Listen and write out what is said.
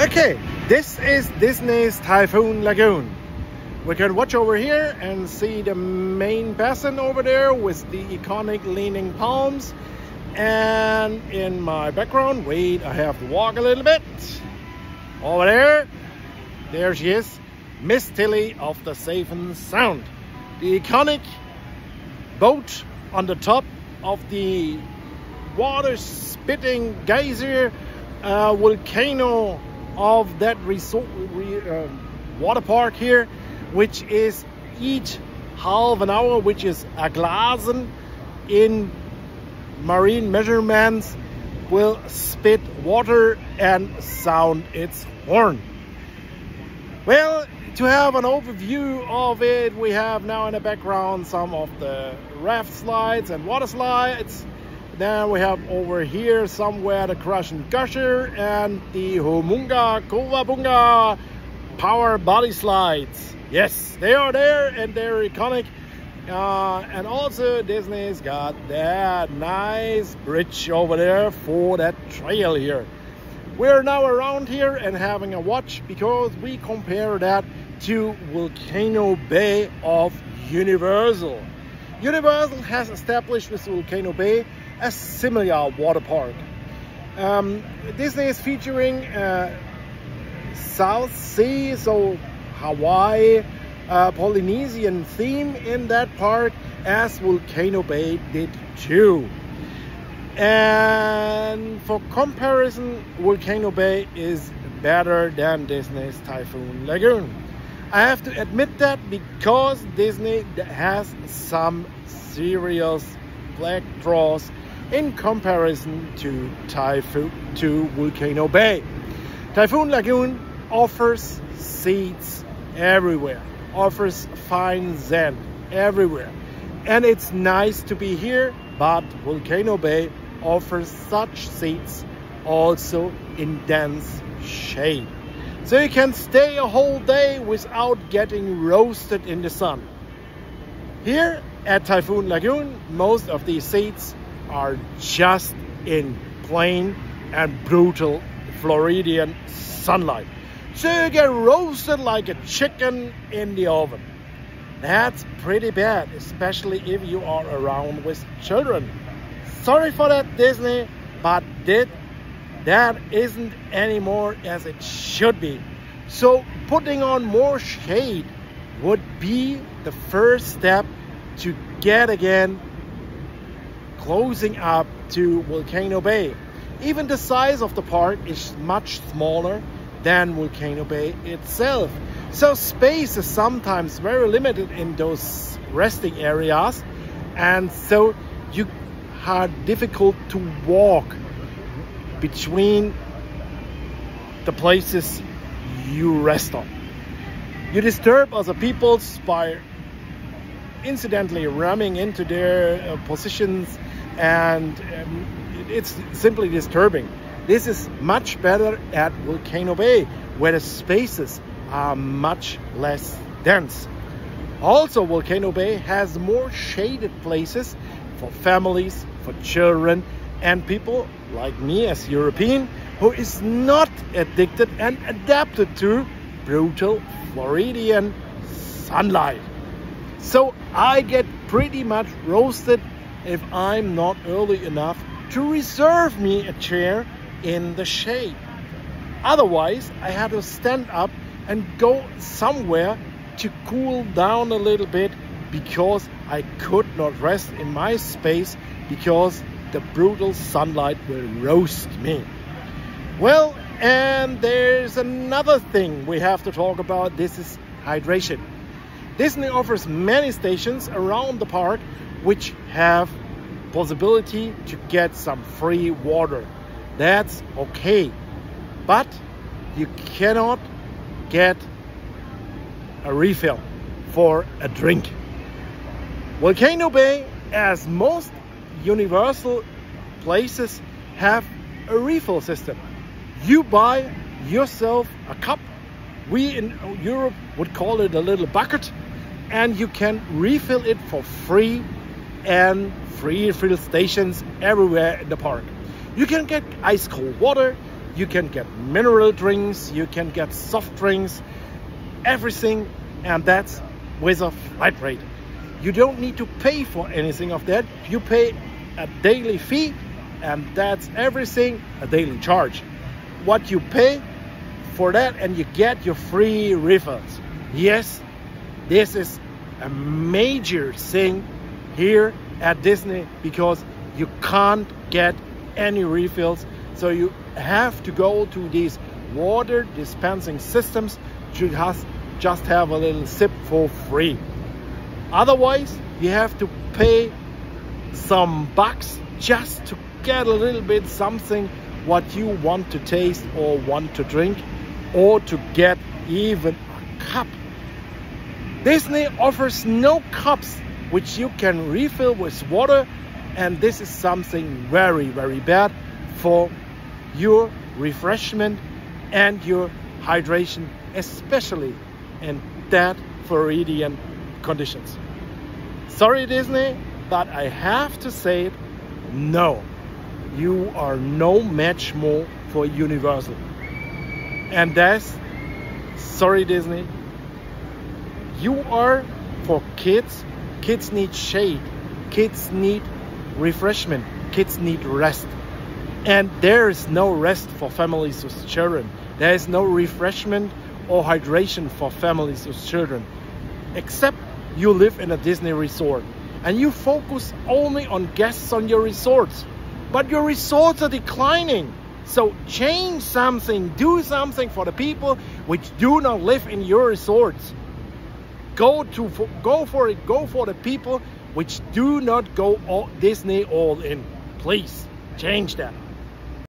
Okay, this is Disney's Typhoon Lagoon. We can watch over here and see the main basin over there with the iconic leaning palms. And in my background, wait, I have to walk a little bit. Over there she is, Miss Tilly of the Safe and Sound. The iconic boat on the top of the water-spitting geyser volcano of that resort, water park here, which is each half an hour, which is a glasen in marine measurements, will spit water and sound its horn. Well, to have an overview of it, we have now in the background some of the raft slides and water slides. Then we have over here somewhere the Crush and Gusher and the Humunga Kowabunga power body slides. Yes, they are there and they're iconic. And also Disney's got that nice bridge over there for that trail here. We're now around here and having a watch because we compare that to Volcano Bay of Universal. Universal has established with Volcano Bay a similar water park. Disney is featuring South Sea, so Hawaii, Polynesian theme in that park, as Volcano Bay did too. And for comparison, Volcano Bay is better than Disney's Typhoon Lagoon. I have to admit that because Disney has some serious black draws in comparison to Volcano Bay. Typhoon Lagoon offers seats everywhere, offers fine zen everywhere, and it's nice to be here, but Volcano Bay offers such seats also in dense shade. So you can stay a whole day without getting roasted in the sun. Here at Typhoon Lagoon, most of these seats are just in plain and brutal Floridian sunlight. So you get roasted like a chicken in the oven. That's pretty bad, especially if you are around with children. Sorry for that, Disney, but that isn't anymore as it should be. So putting on more shade would be the first step to get again closing up to Volcano Bay. Even the size of the park is much smaller than Volcano Bay itself. So space is sometimes very limited in those resting areas, and so you are difficult to walk between the places you rest on. You disturb other people by incidentally ramming into their positions, and it's simply disturbing. This is much better at Volcano Bay, where the spaces are much less dense. Also, Volcano Bay has more shaded places for families, for children, and people like me as European who is not addicted and adapted to brutal Floridian sunlight. So I get pretty much roasted if I'm not early enough to reserve me a chair in the shade. Otherwise, I had to stand up and go somewhere to cool down a little bit because I could not rest in my space because the brutal sunlight will roast me. Well, and there's another thing we have to talk about. This is hydration. Disney offers many stations around the park which have possibility to get some free water. That's okay, but you cannot get a refill for a drink. Volcano Bay, as most Universal places, have a refill system. You buy yourself a cup. We in Europe would call it a little bucket, and you can refill it for free, and free refill stations everywhere in the park. You can get ice cold water, You can get mineral drinks, you can get soft drinks, everything, and that's with a flat rate. You don't need to pay for anything of that. You pay a daily fee, and that's everything, a daily charge. What you pay for that, and you get your free refills. Yes, this is a major thing here at Disney, because you can't get any refills, so you have to go to these water dispensing systems to just have a little sip for free. Otherwise, you have to pay some bucks just to get a little bit something what you want to taste or want to drink, or to get even a cup. Disney offers no cups which you can refill with water, and this is something very, very bad for your refreshment and your hydration, especially in that Floridian conditions. Sorry, Disney, but I have to say it, no, you are no match more for Universal. And that's, sorry Disney, you are for kids. Kids need shade, kids need refreshment, kids need rest. And there is no rest for families with children. There is no refreshment or hydration for families with children, except you live in a Disney resort and you focus only on guests on your resorts. But your resorts are declining. So change something, do something for the people which do not live in your resorts. Go for it, go for the people which do not go Disney all in. Please change that.